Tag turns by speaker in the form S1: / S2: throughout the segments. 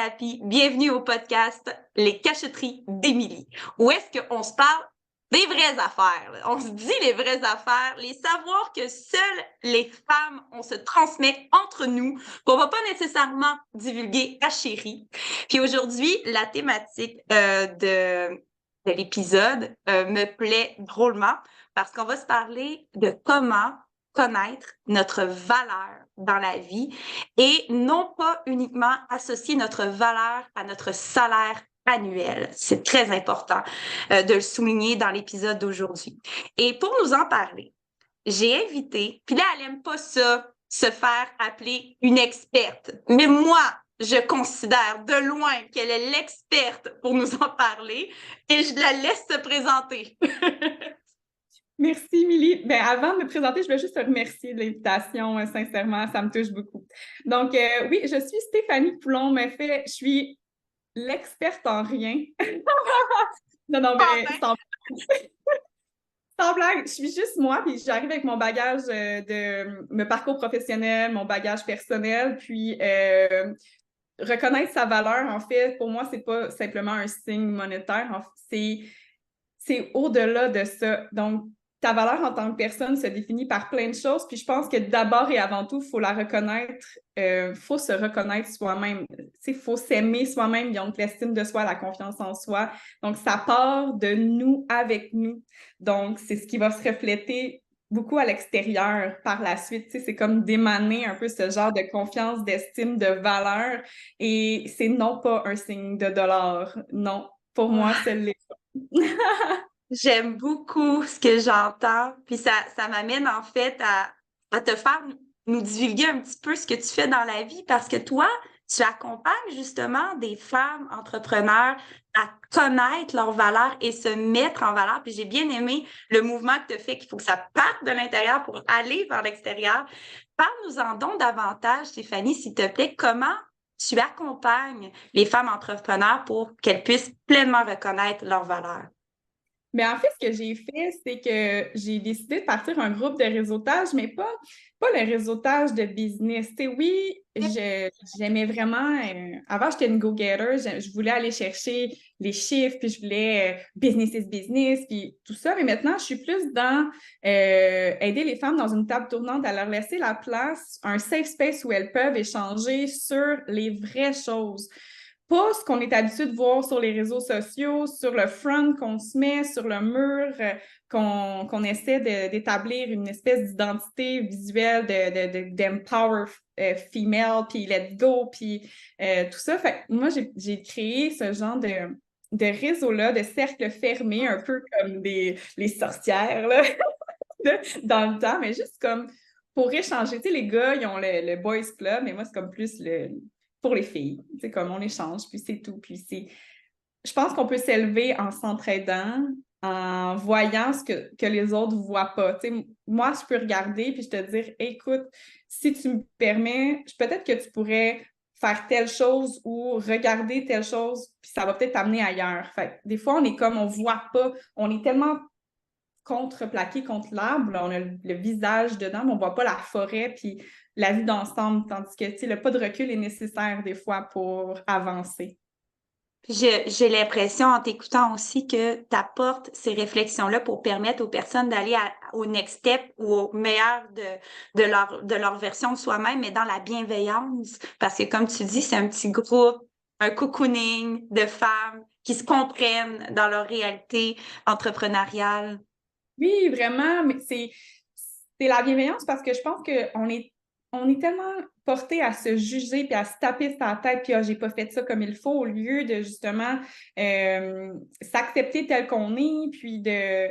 S1: thérapie. Bienvenue au podcast Les Cacheteries d'Émilie, où est-ce qu'on se parle des vraies affaires. Là. On se dit les vraies affaires, les savoirs que seules les femmes, on se transmet entre nous, qu'on va pas nécessairement divulguer à chérie. Puis aujourd'hui, la thématique de l'épisode me plaît drôlement parce qu'on va se parler de comment connaître notre valeur dans la vie et non pas uniquement associer notre valeur à notre salaire annuel. C'est très important de le souligner dans l'épisode d'aujourd'hui. Et pour nous en parler, j'ai invité, puis là, elle aime pas ça, se faire appeler une experte. Mais moi, je considère de loin qu'elle est l'experte pour nous en parler et je la laisse se présenter.
S2: Merci, Émilie. Ben, avant de me présenter, je veux juste te remercier de l'invitation. Sincèrement, ça me touche beaucoup. Donc, oui, je suis Stéphanie Poulon, mais je suis l'experte en rien. Non, mais sans blague, je suis juste moi, puis j'arrive avec mon bagage de mon parcours professionnel, mon bagage personnel, puis reconnaître sa valeur, en fait, pour moi, c'est pas simplement un signe monétaire, c'est au-delà de ça. Donc, ta valeur en tant que personne se définit par plein de choses, puis je pense que d'abord et avant tout, il faut la reconnaître, faut se reconnaître soi-même. Il faut s'aimer soi-même, donc l'estime de soi, la confiance en soi. Donc, ça part de nous, avec nous. Donc, c'est ce qui va se refléter beaucoup à l'extérieur par la suite. C'est comme d'émaner un peu ce genre de confiance, d'estime, de valeur, et c'est non pas un signe de dollar. Non, pour moi, c'est l'est.
S1: J'aime beaucoup ce que j'entends, puis ça m'amène en fait à te faire nous divulguer un petit peu ce que tu fais dans la vie parce que toi, tu accompagnes justement des femmes entrepreneurs à connaître leurs valeurs et se mettre en valeur. Puis j'ai bien aimé le mouvement que tu as fait, qu'il faut que ça parte de l'intérieur pour aller vers l'extérieur. Parle-nous-en donc davantage, Stéphanie, s'il te plaît, comment tu accompagnes les femmes entrepreneurs pour qu'elles puissent pleinement reconnaître leurs valeurs.
S2: Mais en fait, ce que j'ai fait, c'est que j'ai décidé de partir un groupe de réseautage, mais pas le réseautage de business. Tu sais, oui, j'aimais vraiment. Avant, j'étais une go-getter. Je voulais aller chercher les chiffres, puis je voulais business is business, puis tout ça. Mais maintenant, je suis plus dans aider les femmes dans une table tournante, à leur laisser la place, un safe space où elles peuvent échanger sur les vraies choses. Pas ce qu'on est habitué de voir sur les réseaux sociaux, sur le front qu'on se met, sur le mur, qu'on essaie d'établir une espèce d'identité visuelle d'empower female, puis let's go, puis tout ça. Fait que moi, j'ai créé ce genre de réseau-là, de cercle fermé, un peu comme les sorcières, là, dans le temps, mais juste comme pour échanger. Tu sais, les gars, ils ont le boys club, mais moi, c'est comme plus pour les filles. C'est comme on échange, puis c'est tout. Puis je pense qu'on peut s'élever en s'entraidant, en voyant ce que les autres ne voient pas. Tu sais, moi, je peux regarder puis je te dire, écoute, si tu me permets, peut-être que tu pourrais faire telle chose ou regarder telle chose, puis ça va peut-être t'amener ailleurs. Fait des fois, on est comme, on voit pas, on est tellement contreplaqué contre l'arbre, on a le visage dedans, mais on voit pas la forêt puis la vue d'ensemble, tandis que le pas de recul est nécessaire des fois pour avancer.
S1: J'ai l'impression en t'écoutant aussi que tu apportes ces réflexions-là pour permettre aux personnes d'aller au next step ou au meilleur de leur version de soi-même, mais dans la bienveillance. Parce que comme tu dis, c'est un petit groupe, un cocooning de femmes qui se comprennent dans leur réalité entrepreneuriale.
S2: Oui, vraiment, mais c'est la bienveillance parce que je pense qu'on est tellement porté à se juger puis à se taper sur la tête puis j'ai pas fait ça comme il faut au lieu de justement s'accepter tel qu'on est puis de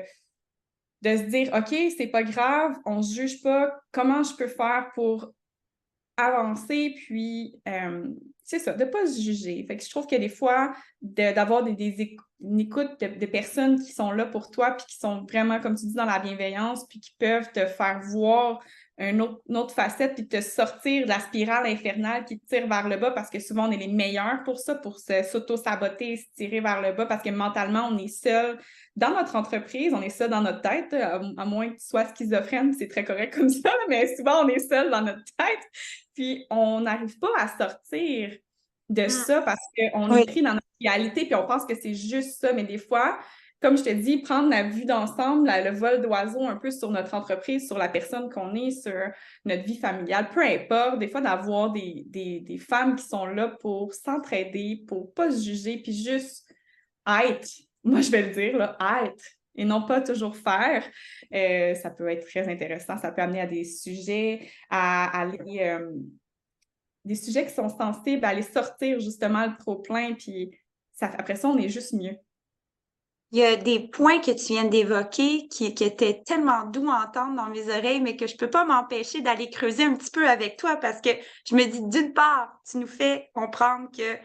S2: se dire OK, c'est pas grave, on se juge pas, comment je peux faire pour avancer, puis c'est ça, de ne pas se juger. Fait que je trouve que des fois, d'avoir une écoute de personnes qui sont là pour toi, puis qui sont vraiment, comme tu dis, dans la bienveillance, puis qui peuvent te faire voir une autre facette, puis te sortir de la spirale infernale qui te tire vers le bas, parce que souvent, on est les meilleurs pour ça, pour s'auto-saboter, se tirer vers le bas, parce que mentalement, on est seul dans notre entreprise, on est seul dans notre tête, à moins que tu sois schizophrène, c'est très correct comme ça, mais souvent, on est seul dans notre tête. Puis, on n'arrive pas à sortir de
S1: Mm.
S2: ça parce qu'on est
S1: Oui.
S2: pris dans notre réalité puis on pense que c'est juste ça. Mais des fois, comme je te dis, prendre la vue d'ensemble, le vol d'oiseau un peu sur notre entreprise, sur la personne qu'on est, sur notre vie familiale, peu importe, des fois d'avoir des femmes qui sont là pour s'entraider, pour pas se juger, puis juste être. Moi, je vais le dire, là, être et non pas toujours faire. Ça peut être très intéressant. Ça peut amener à des sujets, à aller, des sujets qui sont sensibles, à aller sortir justement le trop-plein, puis après ça, on est juste mieux.
S1: Il y a des points que tu viens d'évoquer qui étaient tellement doux à entendre dans mes oreilles, mais que je peux pas m'empêcher d'aller creuser un petit peu avec toi parce que je me dis, d'une part, tu nous fais comprendre que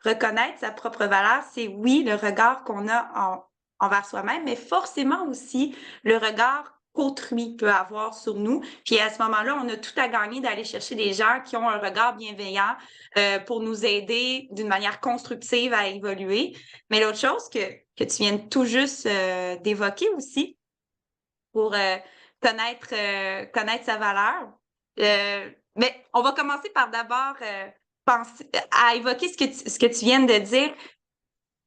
S1: reconnaître sa propre valeur, c'est oui, le regard qu'on a envers soi-même, mais forcément aussi le regard qu'autrui peut avoir sur nous. Puis à ce moment-là, on a tout à gagner d'aller chercher des gens qui ont un regard bienveillant pour nous aider d'une manière constructive à évoluer. Mais l'autre chose que tu viens tout juste d'évoquer aussi pour connaître sa valeur. Mais on va commencer par d'abord penser à évoquer ce que tu viens de dire.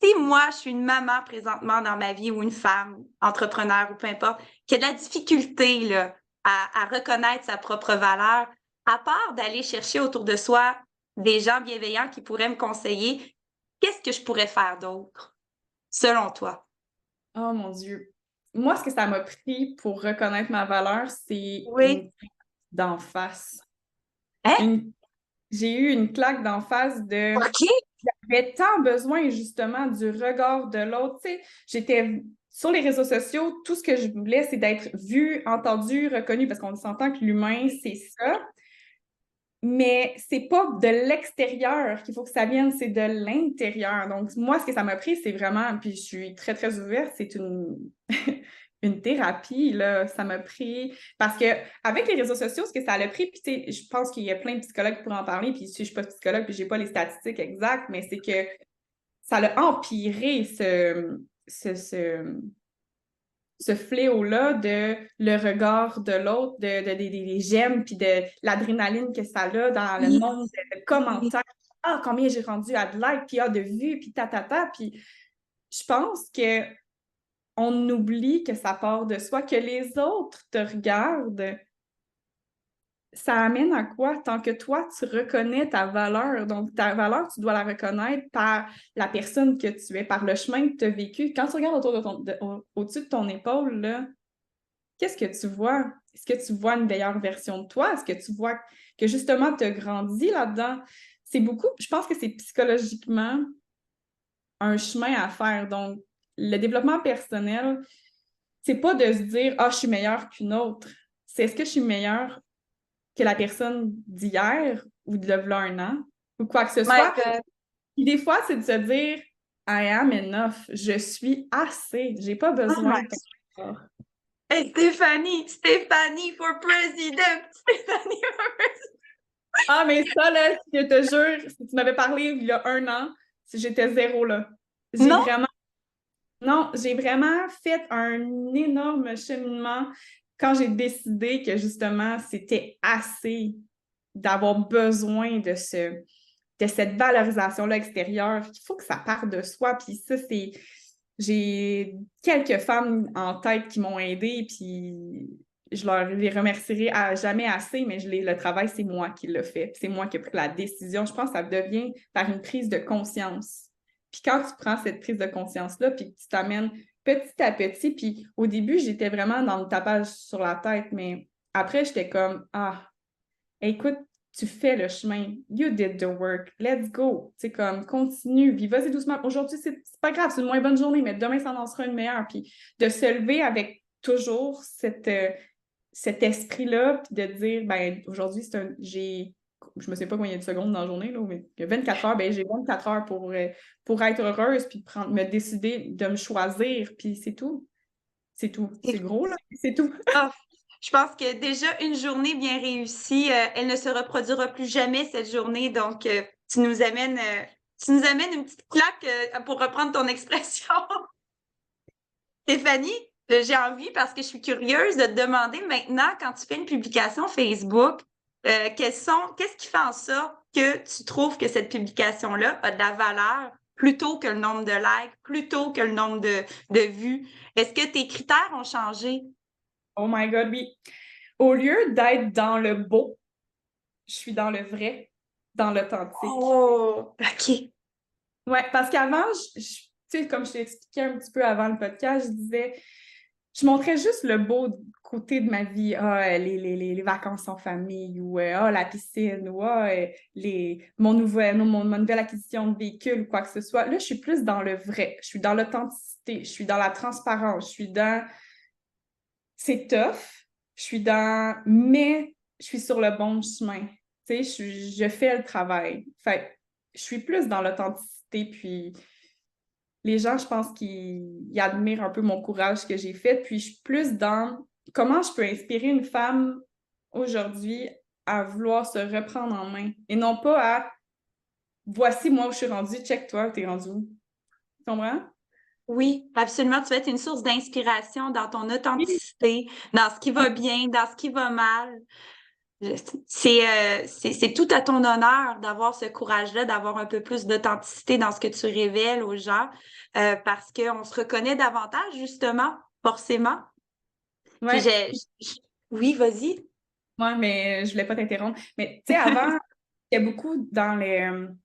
S1: Si moi, je suis une maman présentement dans ma vie ou une femme, entrepreneur ou peu importe, qui a de la difficulté là, à reconnaître sa propre valeur, à part d'aller chercher autour de soi des gens bienveillants qui pourraient me conseiller, qu'est-ce que je pourrais faire d'autre, selon toi?
S2: Oh mon Dieu. Moi, ce que ça m'a pris pour reconnaître ma valeur, c'est
S1: Oui.
S2: une claque d'en face.
S1: Hein?
S2: J'ai eu une claque d'en face de
S1: OK.
S2: j'avais tant besoin justement du regard de l'autre. Tu sais, j'étais sur les réseaux sociaux, tout ce que je voulais, c'est d'être vue, entendue, reconnue, parce qu'on s'entend que l'humain, c'est ça. Mais c'est pas de l'extérieur qu'il faut que ça vienne, c'est de l'intérieur. Donc, moi, ce que ça m'a pris, c'est vraiment, puis je suis très, très ouverte, c'est une thérapie, là. Ça m'a pris. Parce que avec les réseaux sociaux, ce que ça a pris, puis tu sais, je pense qu'il y a plein de psychologues pour en parler, puis je suis pas psychologue, puis j'ai pas les statistiques exactes, mais c'est que ça a empiré ce fléau-là de le regard de l'autre, des j'aime, puis de l'adrénaline que ça a dans le
S1: Oui.
S2: nombre de commentaires. Ah, combien j'ai rendu à de likes, puis de vues, puis ta. Puis je pense que on oublie que ça part de soi, que les autres te regardent. Ça amène à quoi? Tant que toi, tu reconnais ta valeur. Donc, ta valeur, tu dois la reconnaître par la personne que tu es, par le chemin que tu as vécu. Quand tu regardes autour au-dessus de ton épaule, là, qu'est-ce que tu vois? Est-ce que tu vois une meilleure version de toi? Est-ce que tu vois que justement tu as grandi là-dedans? C'est beaucoup, je pense que c'est psychologiquement un chemin à faire. Donc, le développement personnel, c'est pas de se dire ah, je suis meilleure qu'une autre. C'est est-ce que je suis meilleure que la personne d'hier ou de là un an ou quoi que ce
S1: My
S2: soit.
S1: God.
S2: Puis des fois, c'est de se dire I am enough. Je suis assez. J'ai pas
S1: Oh
S2: besoin
S1: my
S2: de ton effort.
S1: Hey, Stéphanie for president! Stéphanie for president!
S2: Ah, mais ça, là, je te jure, si tu m'avais parlé il y a un an, si j'étais zéro là. J'ai
S1: Non?
S2: vraiment, non, j'ai vraiment fait un énorme cheminement quand j'ai décidé que justement, c'était assez d'avoir besoin de cette valorisation-là extérieure. Il faut que ça parte de soi. Puis ça, c'est. J'ai quelques femmes en tête qui m'ont aidée, puis je leur les remercierai jamais assez, mais le travail, c'est moi qui l'ai fait. C'est moi qui ai pris la décision. Je pense que ça devient par une prise de conscience. Puis quand tu prends cette prise de conscience-là, puis que tu t'amènes petit à petit, puis au début, j'étais vraiment dans le tapage sur la tête, mais après, j'étais comme, ah, écoute, tu fais le chemin. You did the work. Let's go. Tu sais, comme, continue. Puis vas-y doucement. Aujourd'hui, c'est pas grave, c'est une moins bonne journée, mais demain, ça en sera une meilleure. Puis de se lever avec toujours cet esprit-là, puis de dire, ben aujourd'hui, je me sais pas combien il y a de secondes dans la journée, là, mais il y a 24 heures, ben j'ai 24 heures pour être heureuse, puis me décider de me choisir, puis c'est tout. C'est tout. C'est gros, là. C'est tout.
S1: Ah, je pense que déjà une journée bien réussie, elle ne se reproduira plus jamais cette journée. Donc, tu nous amènes une petite claque pour reprendre ton expression. Stéphanie, j'ai envie parce que je suis curieuse de te demander maintenant quand tu fais une publication Facebook, qu'est-ce qui fait en sorte que tu trouves que cette publication-là a de la valeur plutôt que le nombre de likes, plutôt que le nombre de vues? Est-ce que tes critères ont changé?
S2: Oh my God, oui. Au lieu d'être dans le beau, je suis dans le vrai, dans l'authentique.
S1: Oh, OK.
S2: Ouais, parce qu'avant, tu sais, comme je t'ai expliqué un petit peu avant le podcast, je disais, je montrais juste le beau côté de ma vie. Ah, les vacances en famille, ou la piscine, ou ma nouvelle acquisition de véhicule, ou quoi que ce soit. Là, je suis plus dans le vrai. Je suis dans l'authenticité, je suis dans la transparence, je suis dans c'est tough, je suis dans mais je suis sur le bon chemin. Tu sais, je fais le travail. Fait que je suis plus dans l'authenticité, puis les gens, je pense qu'ils admirent un peu mon courage que j'ai fait, puis je suis plus dans comment je peux inspirer une femme aujourd'hui à vouloir se reprendre en main et non pas à voici moi où je suis rendue, check toi, t'es rendu où? Tu comprends?
S1: Oui, absolument. Tu vas être une source d'inspiration dans ton
S2: Oui.
S1: authenticité, dans ce qui va bien, dans ce qui va mal. C'est tout à ton honneur d'avoir ce courage-là, d'avoir un peu plus d'authenticité dans ce que tu révèles aux gens, parce qu'on se reconnaît davantage, justement, forcément. Puis
S2: Ouais.
S1: oui, vas-y.
S2: Ouais, mais je voulais pas t'interrompre. Mais tu sais, avant, il y a beaucoup dans le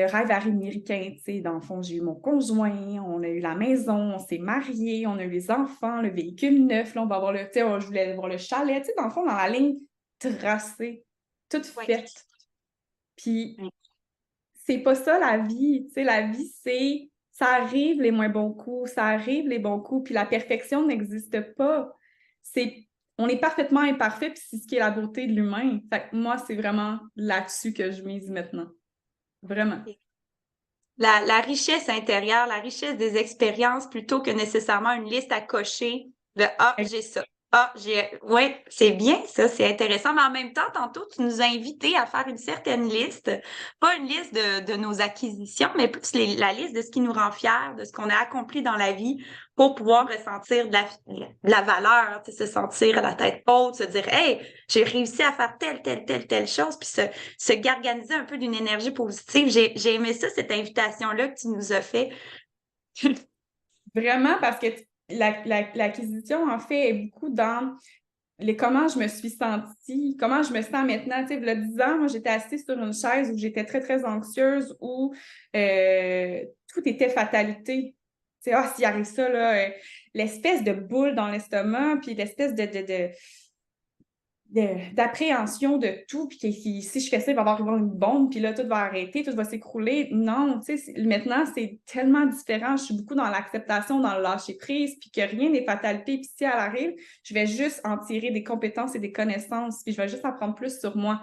S2: rêve américain, tu sais, dans le fond, j'ai eu mon conjoint, on a eu la maison, on s'est mariés, on a eu les enfants, le véhicule neuf, là, on va avoir tu sais, je voulais avoir le chalet, tu sais, dans le fond, dans la ligne tracée, toute
S1: Oui.
S2: faite. Puis, c'est pas ça la vie, tu sais, la vie, ça arrive les moins bons coups, ça arrive les bons coups, puis la perfection n'existe pas. On est parfaitement imparfait, puis c'est ce qui est la beauté de l'humain. Fait que moi, c'est vraiment là-dessus que je mise maintenant. Vraiment.
S1: La richesse intérieure, la richesse des expériences plutôt que nécessairement une liste à cocher de Ah, j'ai ça. Ah, j'ai. Oui, c'est bien ça, c'est intéressant. Mais en même temps, tantôt, tu nous as invités à faire une certaine liste, pas une liste de nos acquisitions, mais plus la liste de ce qui nous rend fiers, de ce qu'on a accompli dans la vie pour pouvoir ressentir de la valeur, tu sais, se sentir à la tête haute, se dire Hey, j'ai réussi à faire telle chose, puis se garganiser un peu d'une énergie positive. J'ai aimé ça, cette invitation-là que tu nous as fait.
S2: Vraiment, parce que l'acquisition, en fait, est beaucoup dans comment je me suis sentie, comment je me sens maintenant. Tu sais, il y a 10 ans, moi, j'étais assise sur une chaise où j'étais très, très anxieuse, où tout était fatalité. Tu sais, s'il arrive ça, là, l'espèce de boule dans l'estomac, puis l'espèce d'appréhension de tout, puis que si je fais ça, il va y avoir une bombe, puis là, tout va arrêter, tout va s'écrouler. Non, tu sais, maintenant, c'est tellement différent. Je suis beaucoup dans l'acceptation, dans le lâcher-prise, puis que rien n'est fatalité. Puis si elle arrive, je vais juste en tirer des compétences et des connaissances, puis je vais juste apprendre plus sur moi.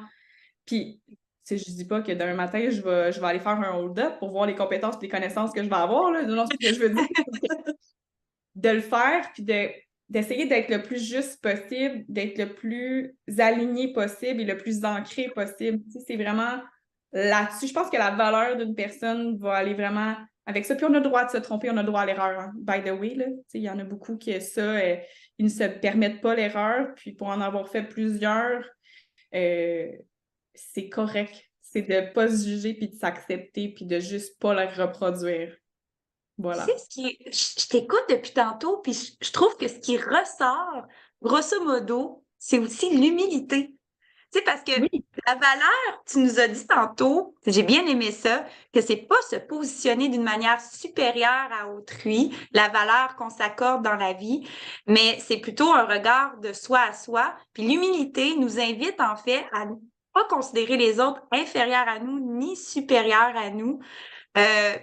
S2: Puis, tu sais, je dis pas que d'un matin, je vais aller faire un hold-up pour voir les compétences et les connaissances que je vais avoir, là. Non, ce que je veux dire, de le faire, puis d'essayer d'être le plus juste possible, d'être le plus aligné possible et le plus ancré possible. Tu sais, c'est vraiment là-dessus. Je pense que la valeur d'une personne va aller vraiment avec ça. Puis on a le droit de se tromper, on a le droit à l'erreur. Hein. By the way, là, tu sais, il y en a beaucoup qui ça, ils ne se permettent pas l'erreur. Puis pour en avoir fait plusieurs, euh, c'est correct. C'est de ne pas se juger, puis de s'accepter, puis de juste pas le reproduire.
S1: Tu sais,
S2: Voilà.
S1: je t'écoute depuis tantôt, puis je trouve que ce qui ressort, grosso modo, c'est aussi l'humilité. Tu sais, parce que
S2: Oui,
S1: la valeur, tu nous as dit tantôt, j'ai bien aimé ça, que c'est pas se positionner d'une manière supérieure à autrui, la valeur qu'on s'accorde dans la vie, mais c'est plutôt un regard de soi à soi. Puis l'humilité nous invite en fait à ne pas considérer les autres inférieurs à nous ni supérieurs à nous,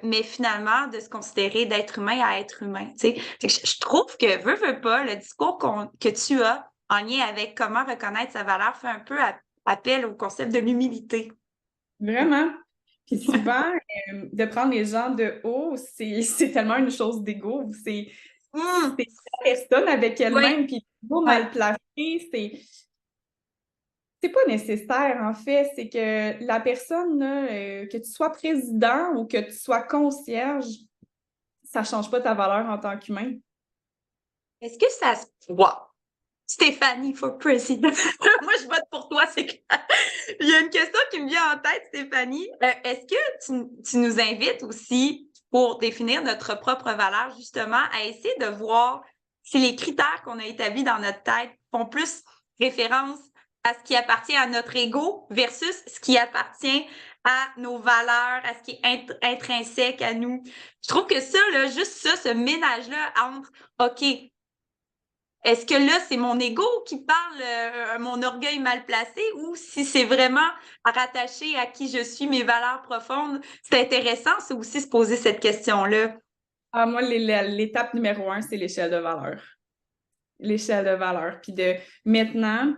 S1: mais finalement de se considérer d'être humain à être humain. Tu sais. Fait que je trouve que veux pas, le discours que tu as en lien avec comment reconnaître sa valeur fait un peu appel au concept de l'humilité.
S2: vraiment. Puis souvent, de prendre les gens de haut, c'est tellement une chose d'ego.
S1: Hum,
S2: C'est la personne avec
S1: oui,
S2: elle-même, puis l'ego
S1: oui.
S2: mal placé, c'est pas nécessaire, en fait. C'est que la personne, là, que tu sois président ou que tu sois concierge, ça change pas ta valeur en tant qu'humain.
S1: Est-ce que ça se... Wow! Stéphanie for president. Moi, je vote pour toi, c'est clair. Il y a une question qui me vient en tête, Stéphanie. Est-ce que tu nous invites aussi, pour définir notre propre valeur, justement, à essayer de voir si les critères qu'on a établis dans notre tête font plus référence à ce qui appartient à notre ego versus ce qui appartient à nos valeurs, à ce qui est intrinsèque à nous. Je trouve que ça, là, juste ça, ce ménage-là entre, OK, est-ce que là, c'est mon ego qui parle, mon orgueil mal placé, ou si c'est vraiment rattaché à qui je suis, mes valeurs profondes? C'est intéressant, ça aussi, se poser cette question-là.
S2: Ah, moi, l'étape numéro 1, c'est l'échelle de valeur. L'échelle de valeur. Puis maintenant,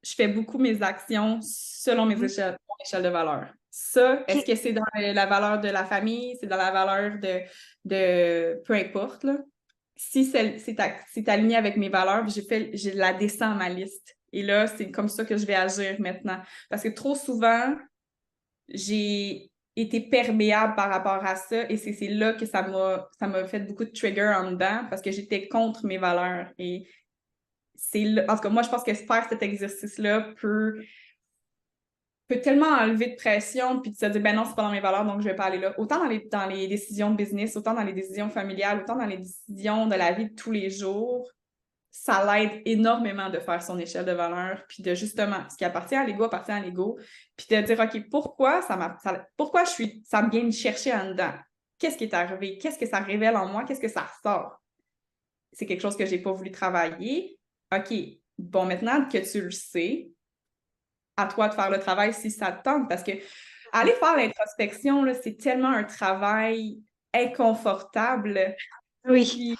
S2: je fais beaucoup mes actions selon mon échelle de valeur. Ça, est-ce que c'est dans la valeur de la famille, c'est dans la valeur de peu importe, là. Si c'est aligné avec mes valeurs, je la descends à ma liste. Et là, c'est comme ça que je vais agir maintenant. Parce que trop souvent, j'ai été perméable par rapport à ça et c'est là que ça m'a fait beaucoup de triggers en dedans parce que j'étais contre mes valeurs. Et en tout cas, moi, je pense que faire cet exercice-là peut tellement enlever de pression puis de se dire, ben non, c'est pas dans mes valeurs, donc je vais pas aller là. Autant dans les décisions de business, autant dans les décisions familiales, autant dans les décisions de la vie de tous les jours, ça l'aide énormément de faire son échelle de valeur, puis de justement, ce qui appartient à l'ego appartient à l'ego, puis de dire, OK, pourquoi pourquoi ça vient me chercher en dedans? Qu'est-ce qui est arrivé? Qu'est-ce que ça révèle en moi? Qu'est-ce que ça sort? C'est quelque chose que j'ai pas voulu travailler. OK, bon, maintenant que tu le sais, à toi de faire le travail si ça te tente, parce que aller faire l'introspection, là, c'est tellement un travail inconfortable.
S1: Oui.
S2: Puis,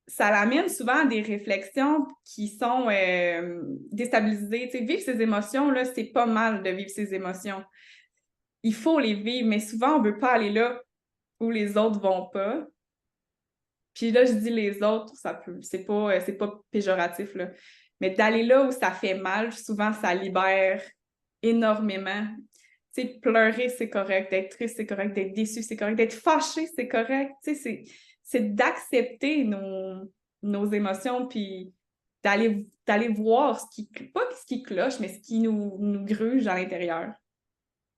S2: ça l'amène souvent à des réflexions qui sont déstabilisées. Tu sais, vivre ses émotions, là, c'est pas mal de vivre ses émotions. Il faut les vivre, mais souvent, on veut pas aller là où les autres vont pas. Puis là, je dis les autres, c'est pas péjoratif, là. Mais d'aller là où ça fait mal, souvent, ça libère énormément. Tu sais, pleurer, c'est correct. D'être triste, c'est correct. D'être déçu, c'est correct. D'être fâché, c'est correct. Tu sais, c'est d'accepter nos émotions, puis d'aller voir pas ce qui cloche, mais ce qui nous gruge à l'intérieur.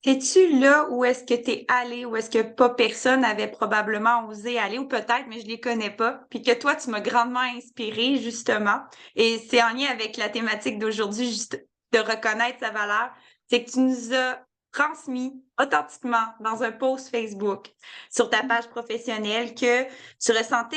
S1: Es-tu là où est-ce que tu es allé, où est-ce que pas personne avait probablement osé aller, ou peut-être, mais je les connais pas, puis que toi, tu m'as grandement inspiré, justement, et c'est en lien avec la thématique d'aujourd'hui, juste de reconnaître sa valeur, c'est que tu nous as transmis authentiquement dans un post Facebook sur ta page professionnelle que tu ressentais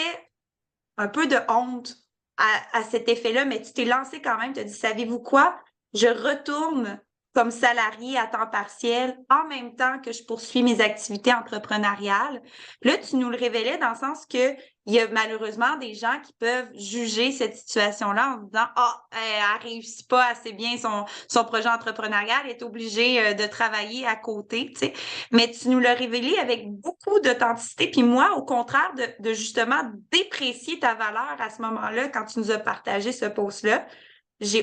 S1: un peu de honte à cet effet-là, mais tu t'es lancé quand même, tu as dit, savez-vous quoi? Je retourne comme salarié à temps partiel en même temps que je poursuis mes activités entrepreneuriales. Là, tu nous le révélais dans le sens que il y a malheureusement des gens qui peuvent juger cette situation-là en disant ah, elle réussit pas assez bien son projet entrepreneurial, elle est obligée de travailler à côté, tu sais. Mais tu nous l'as révélé avec beaucoup d'authenticité. Puis moi, au contraire, de justement déprécier ta valeur à ce moment-là, quand tu nous as partagé ce post-là,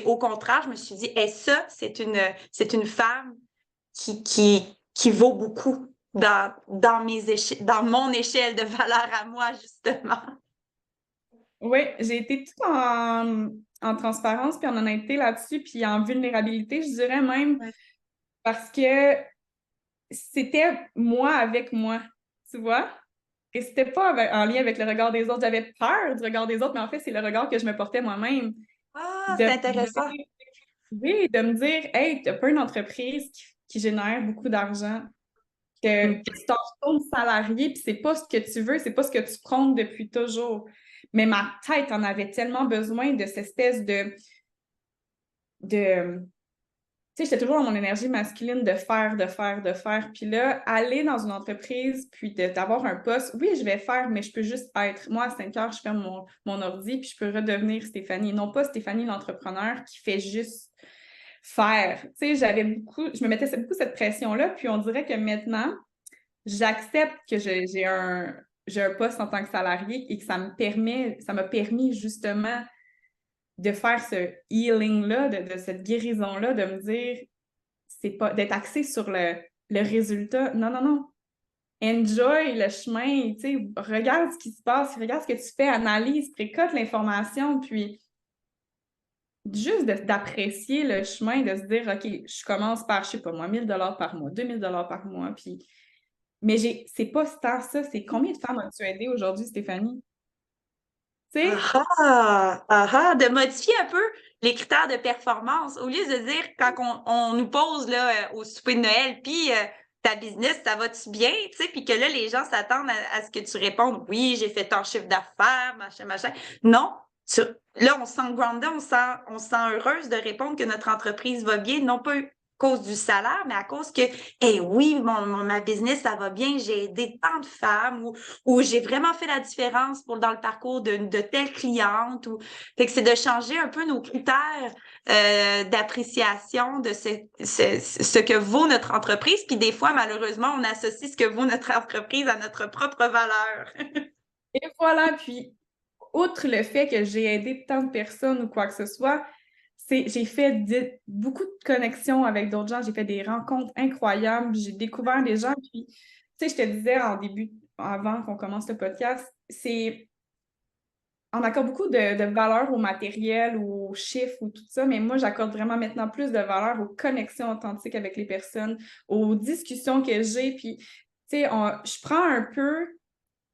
S1: au contraire, je me suis dit, ça, c'est une femme qui vaut beaucoup dans mon échelle de valeur à moi, justement.
S2: Oui, j'ai été tout en transparence puis en honnêteté là-dessus, puis en vulnérabilité, je dirais même,
S1: Ouais.
S2: parce que c'était moi avec moi, tu vois? Et c'était pas en lien avec le regard des autres. J'avais peur du regard des autres, mais en fait, c'est le regard que je me portais moi-même.
S1: Ah,
S2: De,
S1: c'est
S2: de,
S1: intéressant.
S2: oui, de me dire, hey, t'as pas une entreprise qui génère beaucoup d'argent, que tu t'en retournes salarié, puis c'est pas ce que tu veux, c'est pas ce que tu prônes depuis toujours. Mais ma tête en avait tellement besoin de cette espèce de tu sais, j'étais toujours dans mon énergie masculine de faire, de faire, de faire. Puis là, aller dans une entreprise, puis d'avoir un poste, oui, je vais faire, mais je peux juste être. Moi, à 5 heures, je ferme mon ordi, puis je peux redevenir Stéphanie. Non pas Stéphanie, l'entrepreneur qui fait juste faire. Tu sais, je me mettais beaucoup cette pression-là, puis on dirait que maintenant, j'accepte que j'ai un poste en tant que salarié et que ça m'a permis justement de faire ce healing-là, de cette guérison-là, de me dire, c'est pas d'être axé sur le résultat. Non, non, non. Enjoy le chemin, tu sais, regarde ce qui se passe, regarde ce que tu fais, analyse, précote l'information, puis juste d'apprécier le chemin, de se dire, OK, je commence par, je sais pas moi, 1 000 $ par mois, 2 000 $ par mois, puis... Mais c'est pas tant ça, c'est combien de femmes as-tu aidé aujourd'hui, Stéphanie? Tu sais?
S1: De modifier un peu les critères de performance. Au lieu de dire, quand on nous pose là, au souper de Noël, puis ta business, ça va-tu bien? Tu sais, puis que là, les gens s'attendent à ce que tu répondes, oui, j'ai fait ton chiffre d'affaires, machin, machin. Non. Là, on se sent grounded, on se sent heureuse de répondre que notre entreprise va bien, non pas cause du salaire, mais à cause que, eh oui, ma business, ça va bien, j'ai aidé tant de femmes ou j'ai vraiment fait la différence dans le parcours de telle cliente. Fait que c'est de changer un peu nos critères d'appréciation de ce que vaut notre entreprise. Puis des fois, malheureusement, on associe ce que vaut notre entreprise à notre propre valeur.
S2: Et voilà, puis outre le fait que j'ai aidé tant de personnes ou quoi que ce soit, j'ai fait beaucoup de connexions avec d'autres gens, j'ai fait des rencontres incroyables, j'ai découvert des gens, puis, tu sais, je te disais en début, avant qu'on commence le podcast, on accorde beaucoup de valeur au matériel ou aux chiffres ou tout ça, mais moi, j'accorde vraiment maintenant plus de valeur aux connexions authentiques avec les personnes, aux discussions que j'ai, puis, tu sais, je prends un peu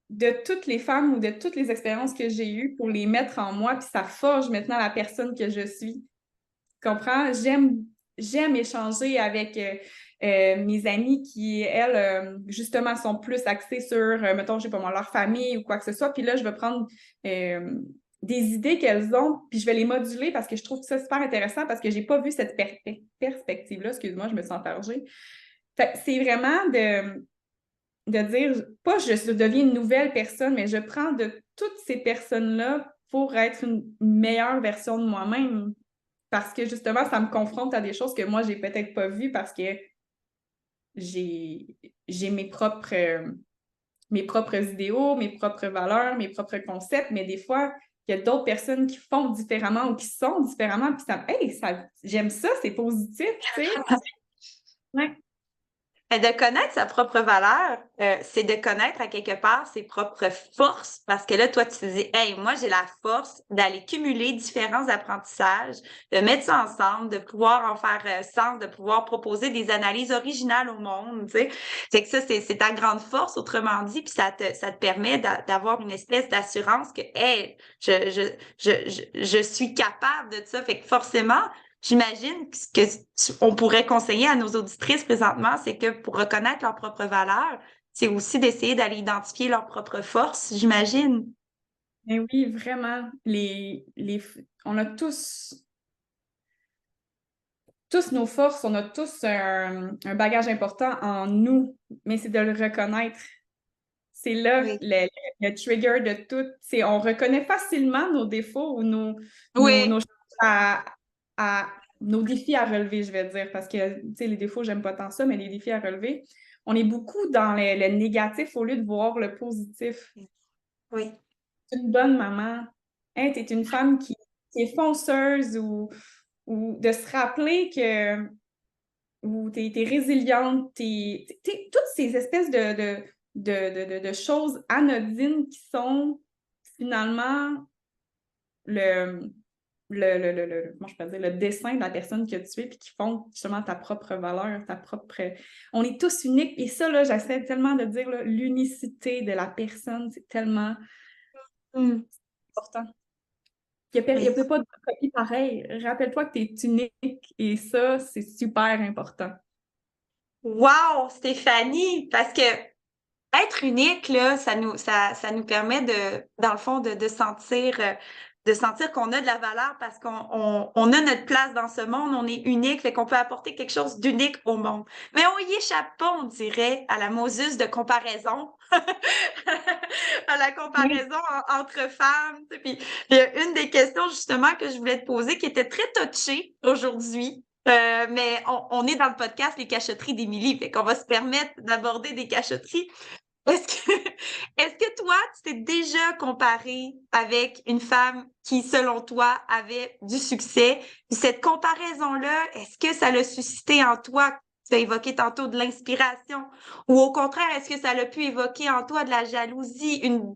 S2: de toutes les femmes ou de toutes les expériences que j'ai eues pour les mettre en moi, puis ça forge maintenant la personne que je suis. Tu comprends? J'aime échanger avec mes amies qui, elles, justement, sont plus axées sur, mettons, je sais pas moi, leur famille ou quoi que ce soit. Puis là, je vais prendre des idées qu'elles ont, puis je vais les moduler parce que je trouve ça super intéressant parce que j'ai pas vu cette perspective-là. Excuse-moi, je me sens chargée. C'est vraiment de dire, pas je deviens une nouvelle personne, mais je prends de toutes ces personnes-là pour être une meilleure version de moi-même. Parce que justement, ça me confronte à des choses que moi, j'ai peut-être pas vues parce que j'ai mes propres idéaux, mes propres valeurs, mes propres concepts, mais des fois, il y a d'autres personnes qui font différemment ou qui sont différemment, puis j'aime ça, c'est positif, tu sais. Ouais.
S1: De connaître sa propre valeur, c'est de connaître à quelque part ses propres forces, parce que là, toi, tu te dis, hey, moi, j'ai la force d'aller cumuler différents apprentissages, de mettre ça ensemble, de pouvoir en faire sens, de pouvoir proposer des analyses originales au monde, tu sais. Fait que ça, c'est ta grande force, autrement dit, puis ça te permet d'avoir une espèce d'assurance que, hey, je suis capable de ça. Fait que forcément, j'imagine que on pourrait conseiller à nos auditrices présentement, c'est que pour reconnaître leur propre valeur, c'est aussi d'essayer d'aller identifier leurs propres forces, j'imagine.
S2: Mais oui, vraiment, on a tous nos forces, on a tous un bagage important en nous, mais c'est de le reconnaître. C'est là
S1: Oui.
S2: le trigger de tout. On reconnaît facilement nos défauts ou nos
S1: Oui.
S2: choses nos défis à relever, je vais dire, parce que les défauts, j'aime pas tant ça, mais les défis à relever, on est beaucoup dans le négatif au lieu de voir le positif.
S1: Oui.
S2: Tu es une bonne maman, hein, tu es une femme qui est fonceuse ou de se rappeler que où tu es résiliente, toutes ces espèces de choses anodines qui sont finalement le, comment je peux dire, le dessin de la personne que tu es, puis qui font justement ta propre valeur, ta propre... On est tous uniques, et ça, là, j'essaie tellement de dire, là, l'unicité de la personne, c'est tellement important. Il n'y
S1: Oui.
S2: a pas de copie pareille. Rappelle-toi que tu es unique, et ça, c'est super important.
S1: Wow, Stéphanie, parce que être unique, là, ça nous permet dans le fond, de sentir qu'on a de la valeur parce on a notre place dans ce monde, on est unique, fait qu'on peut apporter quelque chose d'unique au monde. Mais on y échappe pas, on dirait, à la Moses de comparaison, à la
S2: Oui.
S1: comparaison entre femmes. Tu sais. Puis, il y a une des questions, justement, que je voulais te poser qui était très touchée aujourd'hui. Mais on est dans le podcast Les Cachotteries d'Émilie, fait qu'on va se permettre d'aborder des cachotteries. Est-ce que, est-ce que toi, tu t'es déjà comparé avec une femme qui, selon toi, avait du succès? Puis cette comparaison-là, est-ce que ça l'a suscité en toi tu as évoqué tantôt de l'inspiration, ou au contraire, est-ce que ça a pu évoquer en toi de la jalousie, une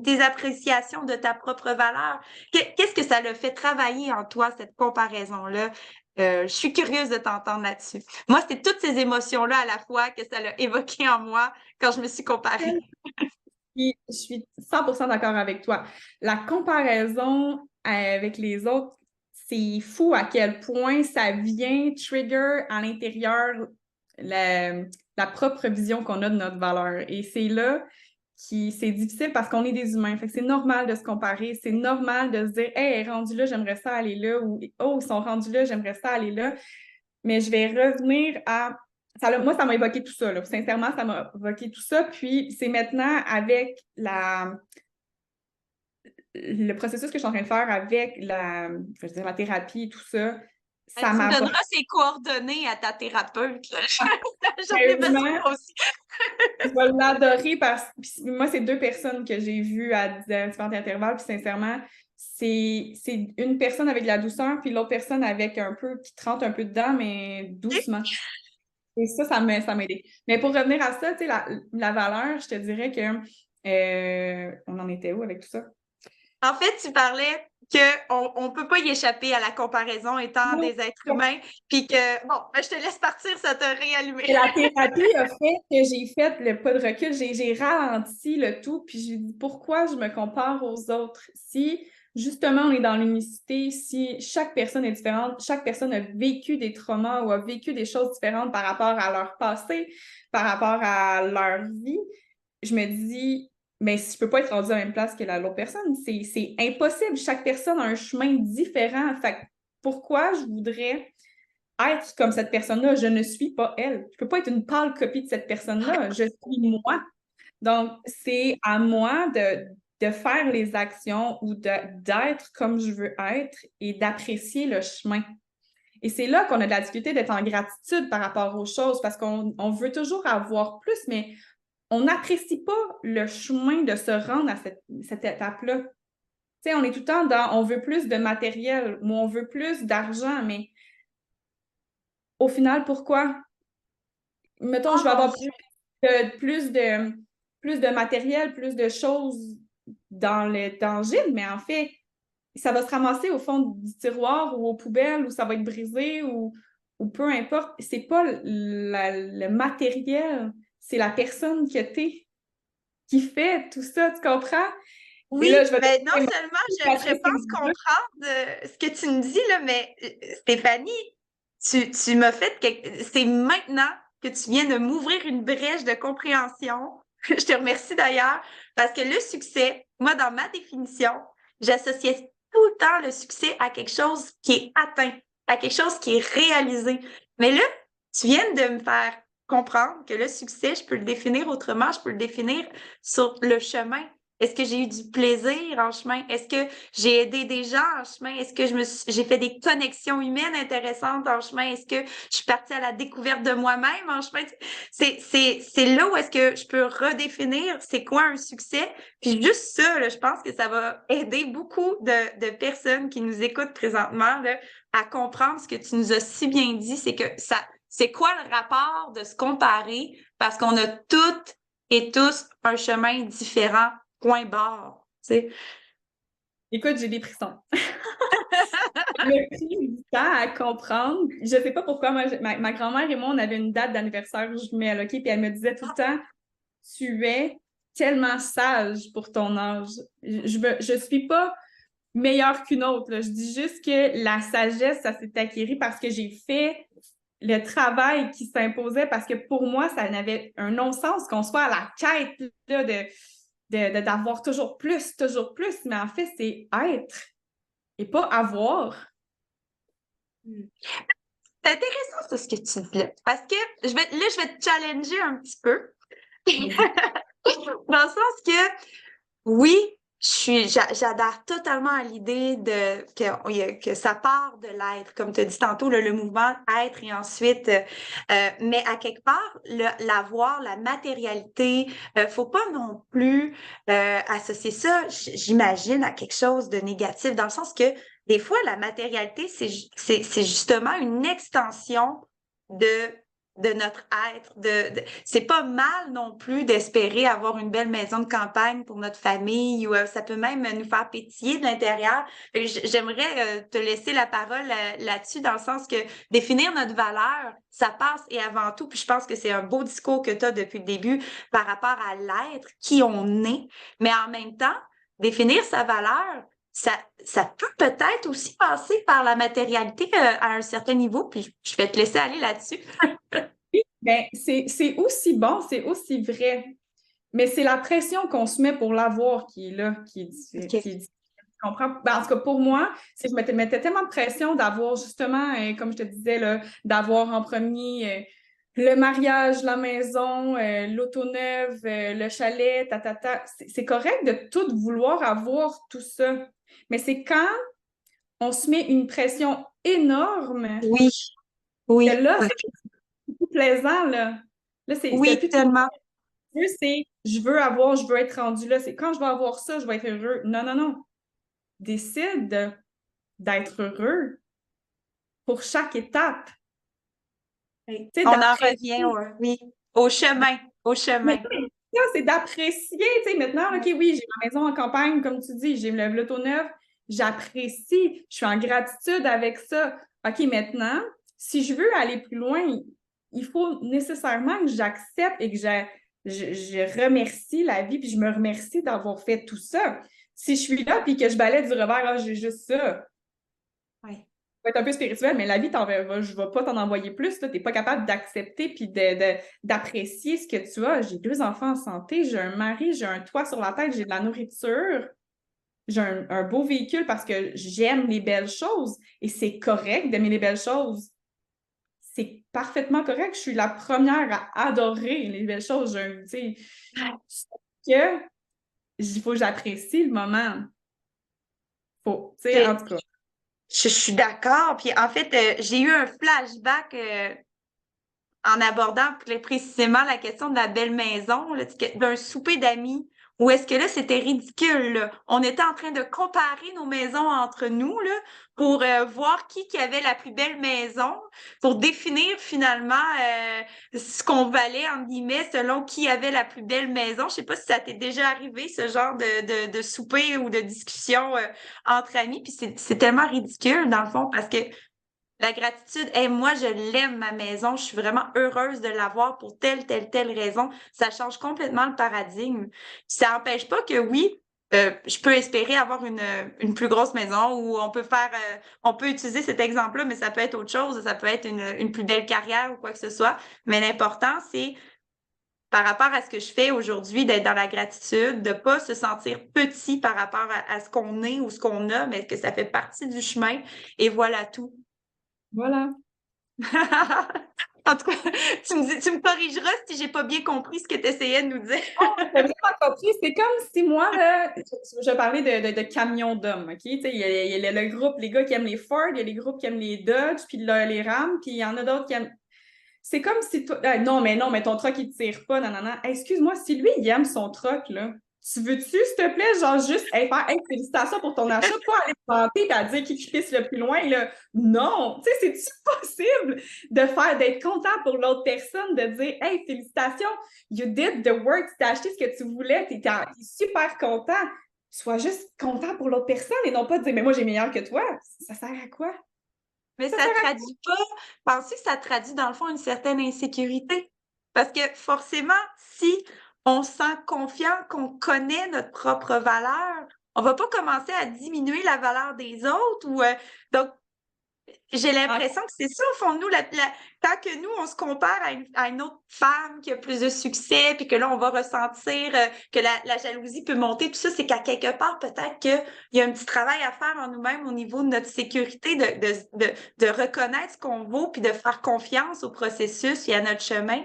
S1: désappréciation de ta propre valeur? Qu'est-ce que ça l'a fait travailler en toi, cette comparaison-là? Je suis curieuse de t'entendre là-dessus. Moi, c'était toutes ces émotions-là à la fois que ça l'a évoqué en moi quand je me suis comparée.
S2: Puis, je suis 100% d'accord avec toi. La comparaison avec les autres, c'est fou à quel point ça vient trigger à l'intérieur la propre vision qu'on a de notre valeur. Et c'est là qui c'est difficile parce qu'on est des humains. Fait que c'est normal de se comparer, c'est normal de se dire hey, rendu là, j'aimerais ça aller là ou oh, ils sont rendus là, j'aimerais ça aller là. Mais je vais revenir à moi, ça m'a évoqué tout ça. Là. Sincèrement, ça m'a évoqué tout ça. Puis, c'est maintenant avec le processus que je suis en train de faire avec je veux dire, la thérapie et tout ça, ça
S1: Tu me
S2: m'a
S1: donneras ses coordonnées à ta thérapeute. J'en ai besoin
S2: vraiment,
S1: aussi.
S2: je vais l'adorer parce que moi, c'est 2 personnes que j'ai vues à différents intervalles. Puis, sincèrement, c'est une personne avec de la douceur, puis l'autre personne avec un peu, qui trempe un peu dedans, mais doucement. Et ça m'a aidé. Mais pour revenir à ça, tu sais, la valeur, je te dirais que on en était où avec tout ça?
S1: En fait, tu parlais qu'on ne peut pas y échapper à la comparaison étant
S2: Non.
S1: des êtres humains, puis que, bon, ben, je te laisse partir, ça t'a réallumé.
S2: Et la thérapie a fait que j'ai fait le pas de recul, j'ai ralenti le tout, puis j'ai dit pourquoi je me compare aux autres? Si justement on est dans l'unicité, si chaque personne est différente, chaque personne a vécu des traumas ou a vécu des choses différentes par rapport à leur passé, par rapport à leur vie, je me dis, mais si je peux pas être rendue à la même place que l'autre personne, c'est impossible. Chaque personne a un chemin différent. Fait que pourquoi je voudrais être comme cette personne-là? Je ne suis pas elle. Je peux pas être une pâle copie de cette personne-là. Je suis moi. Donc, c'est à moi de faire les actions ou d'être comme je veux être et d'apprécier le chemin. Et c'est là qu'on a de la difficulté d'être en gratitude par rapport aux choses parce qu'on veut toujours avoir plus, mais on n'apprécie pas le chemin de se rendre à cette étape-là. Tu sais, on est tout le temps on veut plus de matériel ou on veut plus d'argent, mais au final, pourquoi? Mettons,
S1: Oh
S2: je vais
S1: mon
S2: avoir
S1: Dieu!
S2: plus de matériel, plus de choses dans le tangible, mais en fait, ça va se ramasser au fond du tiroir ou aux poubelles ou ça va être brisé ou peu importe. C'est pas le matériel, c'est la personne que t'es qui fait tout ça, tu comprends? Et
S1: Oui,
S2: là, je vais te
S1: mais non
S2: dire,
S1: seulement
S2: parce
S1: je
S2: que c'est
S1: pense comprendre ce que tu me dis, là, mais Stéphanie, tu m'as fait c'est maintenant que tu viens de m'ouvrir une brèche de compréhension. Je te remercie d'ailleurs, parce que le succès, moi, dans ma définition, j'associais tout le temps le succès à quelque chose qui est atteint, à quelque chose qui est réalisé. Mais là, tu viens de me faire comprendre que le succès, je peux le définir autrement, je peux le définir sur le chemin. Est-ce que j'ai eu du plaisir en chemin? Est-ce que j'ai aidé des gens en chemin? Est-ce que j'ai fait des connexions humaines intéressantes en chemin? Est-ce que je suis partie à la découverte de moi-même en chemin? C'est là où est-ce que je peux redéfinir c'est quoi un succès? Puis juste ça, là, je pense que ça va aider beaucoup de personnes qui nous écoutent présentement là, à comprendre ce que tu nous as si bien dit. C'est que c'est quoi le rapport de se comparer? Parce qu'on a toutes et tous un chemin différent. Point barre. Tu sais.
S2: écoute, j'ai des frissons. J'ai pris du temps à comprendre. Je sais pas pourquoi, moi, ma grand-mère et moi, on avait une date d'anniversaire jumelle, OK? Puis elle me disait tout le temps, tu es tellement sage pour ton âge. Je suis pas meilleure qu'une autre, là. Je dis juste que la sagesse, ça s'est acquis parce que j'ai fait le travail qui s'imposait parce que pour moi, ça n'avait un non-sens qu'on soit à la quête là, d'avoir toujours plus, mais en fait, c'est être et pas avoir.
S1: C'est intéressant ça, ce que tu dis là. Parce que je vais te challenger un petit peu. Dans le sens que oui, j'adhère totalement à l'idée que ça part de l'être, comme tu as dit tantôt, le mouvement être et ensuite, mais à quelque part, l'avoir, la matérialité, faut pas non plus associer ça, j'imagine, à quelque chose de négatif, dans le sens que des fois, la matérialité, c'est justement une extension de notre être. C'est pas mal non plus d'espérer avoir une belle maison de campagne pour notre famille ou ça peut même nous faire pétiller de l'intérieur. J'aimerais te laisser la parole là-dessus dans le sens que définir notre valeur, ça passe et avant tout, puis je pense que c'est un beau discours que tu as depuis le début par rapport à l'être, qui on est, mais en même temps, définir sa valeur, ça peut peut-être aussi passer par la matérialité à un certain niveau, puis je vais te laisser aller là-dessus.
S2: Ben, c'est aussi bon, c'est aussi vrai. Mais c'est la pression qu'on se met pour l'avoir qui est là, qui est
S1: OK.
S2: difficile. Tu comprends? Ben, en tout cas, pour moi, c'est que je mettais tellement de pression d'avoir justement, comme je te disais, là, d'avoir en premier le mariage, la maison, l'auto neuve, le chalet, ta. C'est correct de tout vouloir avoir tout ça. Mais c'est quand on se met une pression énorme
S1: Oui,
S2: que
S1: oui,
S2: là, c'est plus plaisant, là. Là, c'est
S1: oui,
S2: plus
S1: tellement.
S2: c'est je veux avoir, je veux être rendu là. C'est quand je vais avoir ça, je vais être heureux. Non, non, non. Décide d'être heureux pour chaque étape.
S1: Oui.
S2: Tu sais,
S1: On en
S2: d'apprécier.
S1: revient, oui, au chemin, au
S2: Mais
S1: chemin.
S2: ça, c'est d'apprécier. Tu sais, maintenant, OK, oui, j'ai ma maison en campagne, comme tu dis, j'ai l'auto neuve. J'apprécie. Je suis en gratitude avec ça. OK, maintenant, si je veux aller plus loin, il faut nécessairement que j'accepte et que je remercie la vie, puis je me remercie d'avoir fait tout ça. Si je suis là, puis que je balaie du revers, ah, j'ai juste ça.
S1: Oui.
S2: Va être un peu spirituel, mais la vie, je ne vais pas t'en envoyer plus. Tu n'es pas capable d'accepter puis d'apprécier ce que tu as. J'ai 2 enfants en santé, j'ai un mari, j'ai un toit sur la tête, j'ai de la nourriture, j'ai un beau véhicule parce que j'aime les belles choses et c'est correct d'aimer les belles choses. C'est parfaitement correct. Je suis la première à adorer les belles choses. Tu sais, que il faut que j'apprécie le moment. Faut, tu sais, en tout cas.
S1: Je suis d'accord. Puis en fait, j'ai eu un flashback en abordant plus précisément la question de la belle maison, là, d'un souper d'amis, où est-ce que là, c'était ridicule, là. On était en train de comparer nos maisons entre nous, là, pour voir qui avait la plus belle maison, pour définir finalement ce qu'on valait, entre guillemets, selon qui avait la plus belle maison. Je sais pas si ça t'est déjà arrivé, ce genre de souper ou de discussion entre amis. Puis c'est tellement ridicule, dans le fond, parce que la gratitude, hey, moi, je l'aime, ma maison. Je suis vraiment heureuse de l'avoir pour telle raison. Ça change complètement le paradigme. Ça n'empêche pas que oui, je peux espérer avoir une plus grosse maison ou on peut utiliser cet exemple-là, mais ça peut être autre chose. Ça peut être une plus belle carrière ou quoi que ce soit. Mais l'important, c'est par rapport à ce que je fais aujourd'hui, d'être dans la gratitude, de pas se sentir petit par rapport à ce qu'on est ou ce qu'on a, mais que ça fait partie du chemin. Et voilà tout.
S2: Voilà.
S1: En tout cas, tu me corrigeras si j'ai pas bien compris ce que tu essayais de nous dire.
S2: T'as vraiment compris. C'est comme si moi, là, je parlais de camions d'hommes, OK? Tu sais, il y a le groupe, les gars qui aiment les Ford, il y a les groupes qui aiment les Dodge, puis les Ram, puis il y en a d'autres qui aiment... C'est comme si toi... non, mais ton truck, il tire pas, non, non, non. Excuse-moi, si lui, il aime son truck, là, tu veux-tu, s'il te plaît, genre juste faire hey, félicitations pour ton achat, pas aller te vanter et à dire qui pisse le plus loin, là. Non! Tu sais, c'est-tu possible d'être content pour l'autre personne, de dire hey, félicitations, you did the work, tu t'as acheté ce que tu voulais, t'es super content. Sois juste content pour l'autre personne et non pas de dire mais moi j'ai meilleur que toi. Ça sert à quoi?
S1: Mais
S2: Ça
S1: ça
S2: sert à quoi?
S1: traduit pas. Pensez que ça traduit, dans le fond, une certaine insécurité. Parce que forcément, si on se sent confiant qu'on connaît notre propre valeur, on va pas commencer à diminuer la valeur des autres ou donc j'ai l'impression que c'est ça, au fond de nous, quand que nous, on se compare à une autre femme qui a plus de succès, puis que là, on va ressentir que la jalousie peut monter, tout ça, c'est qu'à quelque part, peut-être qu'il y a un petit travail à faire en nous-mêmes au niveau de notre sécurité, de reconnaître ce qu'on vaut, puis de faire confiance au processus et à notre chemin.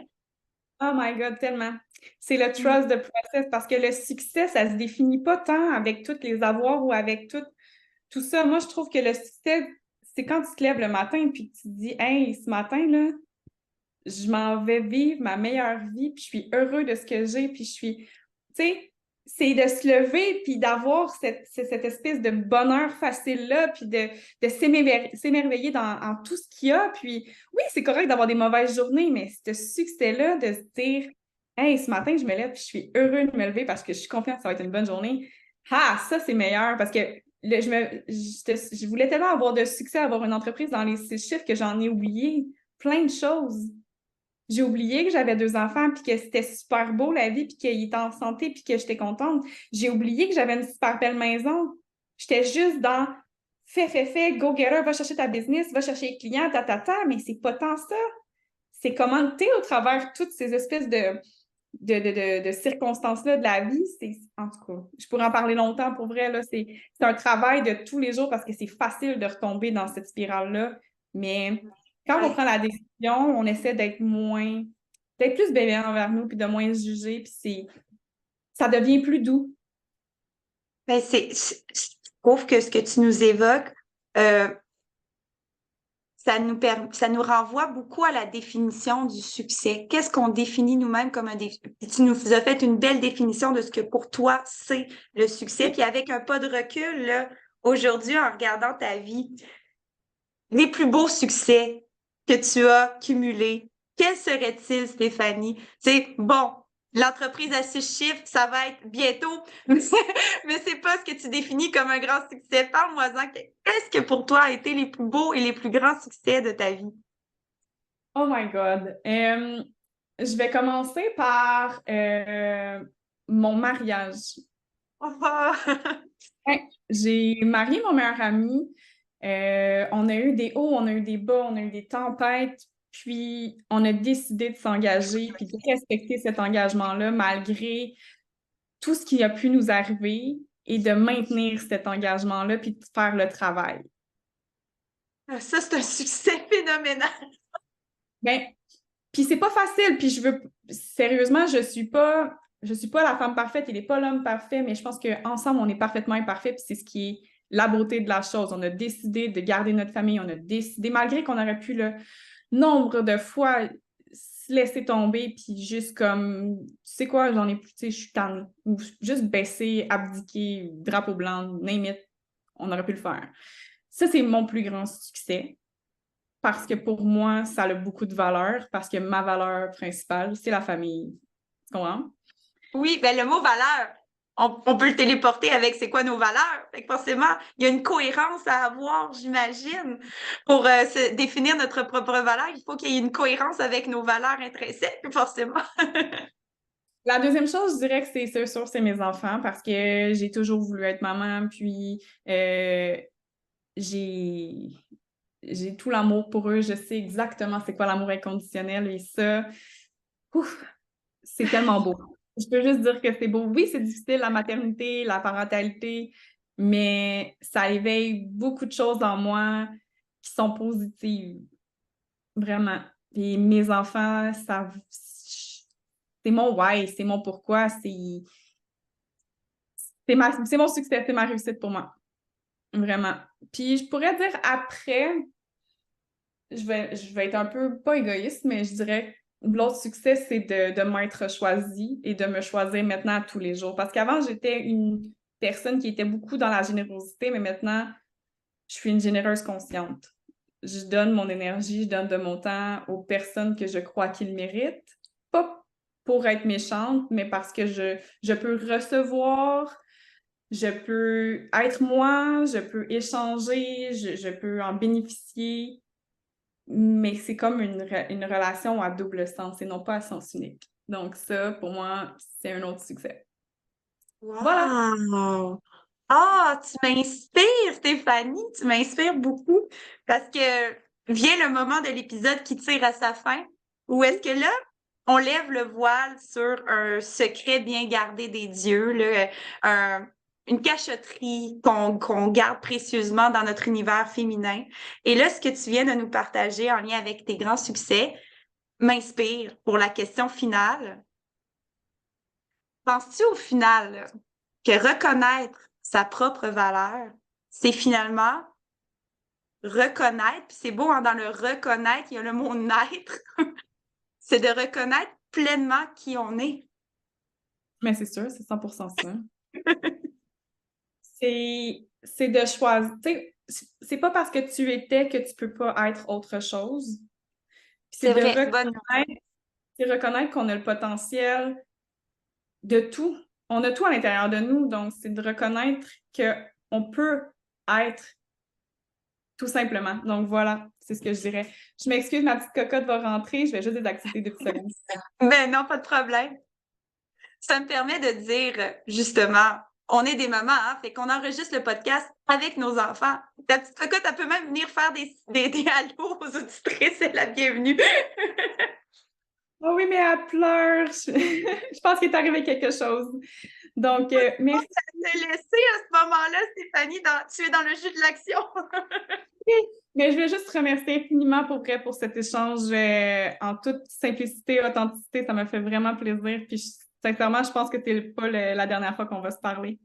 S2: Oh my God, tellement. C'est le trust the process parce que le succès, ça se définit pas tant avec tous les avoirs ou avec tout ça. Moi, je trouve que le succès, c'est quand tu te lèves le matin puis que tu te dis, hey, ce matin, là, je m'en vais vivre ma meilleure vie, puis je suis heureux de ce que j'ai, puis je suis, tu sais, c'est de se lever puis d'avoir cette espèce de bonheur facile-là, puis de s'émerveiller en tout ce qu'il y a. Puis oui, c'est correct d'avoir des mauvaises journées, mais ce succès-là, de se dire hey, ce matin, je me lève puis je suis heureux de me lever parce que je suis confiante que ça va être une bonne journée. Ah, ça, c'est meilleur parce que je voulais tellement avoir de succès, avoir une entreprise dans les 6 chiffres que j'en ai oublié plein de choses. J'ai oublié que j'avais 2 enfants, puis que c'était super beau la vie, puis qu'il était en santé, puis que j'étais contente. J'ai oublié que j'avais une super belle maison. J'étais juste dans fais, go getter, va chercher ta business, va chercher les clients, mais c'est pas tant ça. C'est comment t'es au travers toutes ces espèces de circonstances-là de la vie. En tout cas, je pourrais en parler longtemps pour vrai, là. C'est un travail de tous les jours parce que c'est facile de retomber dans cette spirale-là. Mais quand on prend la décision, on essaie d'être plus bienveillant envers nous, puis de moins se juger, puis ça devient plus doux.
S1: Ben, je trouve que ce que tu nous évoques, ça nous renvoie beaucoup à la définition du succès. Qu'est-ce qu'on définit nous-mêmes comme un défi? Tu nous as fait une belle définition de ce que pour toi, c'est le succès. Puis avec un pas de recul, là, aujourd'hui, en regardant ta vie, les plus beaux succès que tu as cumulés, quels seraient-ils, Stéphanie? C'est bon, l'entreprise à 6 chiffres, ça va être bientôt, mais c'est pas ce que tu définis comme un grand succès. Parle-moi-en, qu'est-ce que pour toi a été les plus beaux et les plus grands succès de ta vie?
S2: Oh my God. Je vais commencer par mon mariage. Ouais, j'ai marié mon meilleur ami. On a eu des hauts, on a eu des bas, on a eu des tempêtes, puis on a décidé de s'engager, puis de respecter cet engagement-là malgré tout ce qui a pu nous arriver et de maintenir cet engagement-là, puis de faire le travail.
S1: Ça, c'est un succès phénoménal.
S2: Ben, puis c'est pas facile, puis sérieusement, je suis pas la femme parfaite, il n'est pas l'homme parfait, mais je pense qu'ensemble, on est parfaitement imparfait, puis c'est ce qui est la beauté de la chose. On a décidé de garder notre famille, on a décidé, malgré qu'on aurait pu le nombre de fois se laisser tomber, puis juste comme, tu sais quoi, j'en ai plus, tu sais, je suis tannée. Ou juste baisser, abdiquer, drapeau blanc, name it, on aurait pu le faire. Ça, c'est mon plus grand succès parce que pour moi, ça a beaucoup de valeur, parce que ma valeur principale, c'est la famille. Tu comprends?
S1: Oui, ben le mot valeur, on peut le téléporter avec c'est quoi nos valeurs. Fait que forcément, il y a une cohérence à avoir, j'imagine. Pour se définir notre propre valeur, il faut qu'il y ait une cohérence avec nos valeurs intrinsèques, forcément.
S2: La deuxième chose, je dirais que c'est sûr, c'est mes enfants, parce que j'ai toujours voulu être maman, puis j'ai j'ai tout l'amour pour eux, je sais exactement c'est quoi l'amour inconditionnel et ça, ouf, c'est tellement beau. Je peux juste dire que c'est beau. Oui, c'est difficile, la maternité, la parentalité, mais ça éveille beaucoup de choses en moi qui sont positives, vraiment. Et mes enfants, c'est mon why, c'est mon pourquoi, c'est mon succès, c'est ma réussite pour moi. Vraiment. Puis je pourrais dire après, je vais être un peu, pas égoïste, mais je dirais l'autre succès, c'est de m'être choisie et de me choisir maintenant tous les jours. Parce qu'avant, j'étais une personne qui était beaucoup dans la générosité, mais maintenant, je suis une généreuse consciente. Je donne mon énergie, je donne de mon temps aux personnes que je crois qu'ils méritent. Pas pour être méchante, mais parce que je peux recevoir, je peux être moi, je peux échanger, je peux en bénéficier, mais c'est comme une relation à double sens et non pas à sens unique. Donc ça, pour moi, c'est un autre succès. Voilà!
S1: Wow! Ah, tu m'inspires, Stéphanie, tu m'inspires beaucoup parce que vient le moment de l'épisode qui tire à sa fin, où est-ce que là, on lève le voile sur un secret bien gardé des dieux, là, une cachotterie qu'on garde précieusement dans notre univers féminin. Et là, ce que tu viens de nous partager en lien avec tes grands succès m'inspire pour la question finale. Penses-tu au final que reconnaître sa propre valeur, c'est finalement reconnaître, puis c'est beau, hein, dans le reconnaître, il y a le mot naître, c'est de reconnaître pleinement qui on est.
S2: Mais c'est sûr, c'est 100% ça. C'est de choisir. Tu sais, c'est pas parce que tu étais que tu peux pas être autre chose. Puis
S1: C'est vrai, bonne.
S2: c'est reconnaître qu'on a le potentiel de tout. On a tout à l'intérieur de nous, donc c'est de reconnaître qu'on peut être tout simplement. Donc voilà, c'est ce que je dirais. Je m'excuse, ma petite cocotte va rentrer, je vais juste désactiver 2 petites secondes.
S1: Ben non, pas de problème. Ça me permet de dire, justement, on est des mamans, hein, fait qu'on enregistre le podcast avec nos enfants. Ta petite cocotte, elle peut même venir faire des allos aux auditrices, c'est la bienvenue.
S2: Oh oui, mais elle pleure. Je pense qu'il est arrivé quelque chose. Donc, merci.
S1: Je t'ai laissé à ce moment-là, Stéphanie, tu es dans le jus de l'action.
S2: Mais je vais juste te remercier infiniment pour cet échange en toute simplicité, authenticité. Ça m'a fait vraiment plaisir. Puis, sincèrement, je pense que c'est pas la dernière fois qu'on va se parler.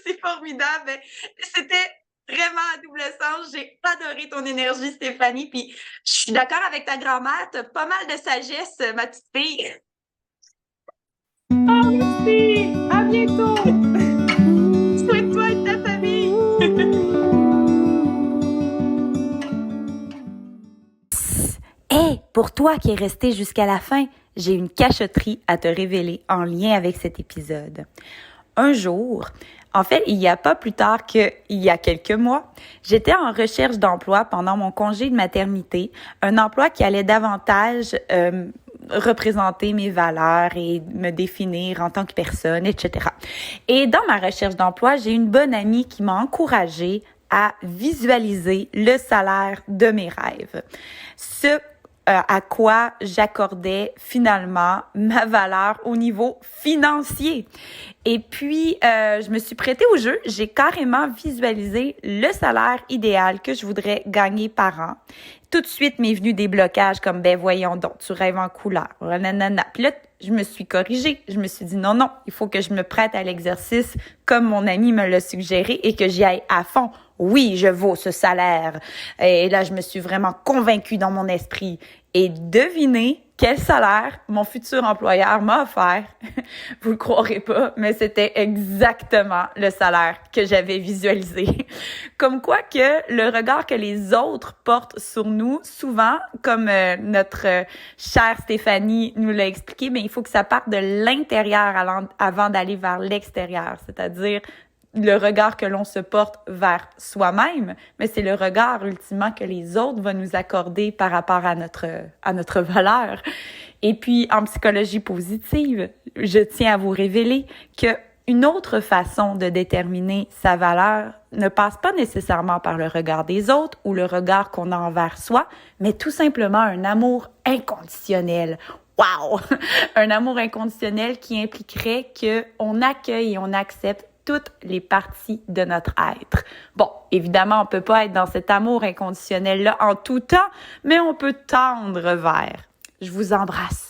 S1: C'est formidable. C'était vraiment à double sens. J'ai adoré ton énergie, Stéphanie. Puis je suis d'accord avec ta grand-mère. Tu as pas mal de sagesse, ma petite fille.
S2: Ah, merci! À bientôt!
S1: Souhaite-toi et ta famille.
S3: Hey, pour toi qui es resté jusqu'à la fin, j'ai une cachotterie à te révéler en lien avec cet épisode. Un jour, en fait, il n'y a pas plus tard qu'il y a quelques mois, j'étais en recherche d'emploi pendant mon congé de maternité, un emploi qui allait davantage représenter mes valeurs et me définir en tant que personne, etc. Et dans ma recherche d'emploi, j'ai une bonne amie qui m'a encouragée à visualiser le salaire de mes rêves. À quoi j'accordais finalement ma valeur au niveau financier. Et puis, je me suis prêtée au jeu. J'ai carrément visualisé le salaire idéal que je voudrais gagner par an. Tout de suite m'est venu des blocages comme, ben voyons donc, tu rêves en couleur. Nanana. Puis là, je me suis corrigée. Je me suis dit, non, il faut que je me prête à l'exercice comme mon ami me l'a suggéré et que j'y aille à fond. Oui, je vaux ce salaire. Et là, je me suis vraiment convaincue dans mon esprit. Et devinez quel salaire mon futur employeur m'a offert. Vous le croirez pas, mais c'était exactement le salaire que j'avais visualisé. Comme quoi que le regard que les autres portent sur nous, souvent, comme notre chère Stéphanie nous l'a expliqué, mais il faut que ça parte de l'intérieur avant d'aller vers l'extérieur. C'est-à-dire le regard que l'on se porte vers soi-même, mais c'est le regard ultimement que les autres vont nous accorder par rapport à notre valeur. Et puis, en psychologie positive, je tiens à vous révéler que une autre façon de déterminer sa valeur ne passe pas nécessairement par le regard des autres ou le regard qu'on a envers soi, mais tout simplement un amour inconditionnel. Wow! Un amour inconditionnel qui impliquerait qu'on accueille et on accepte toutes les parties de notre être. Bon, évidemment, on peut pas être dans cet amour inconditionnel-là en tout temps, mais on peut tendre vers. Je vous embrasse.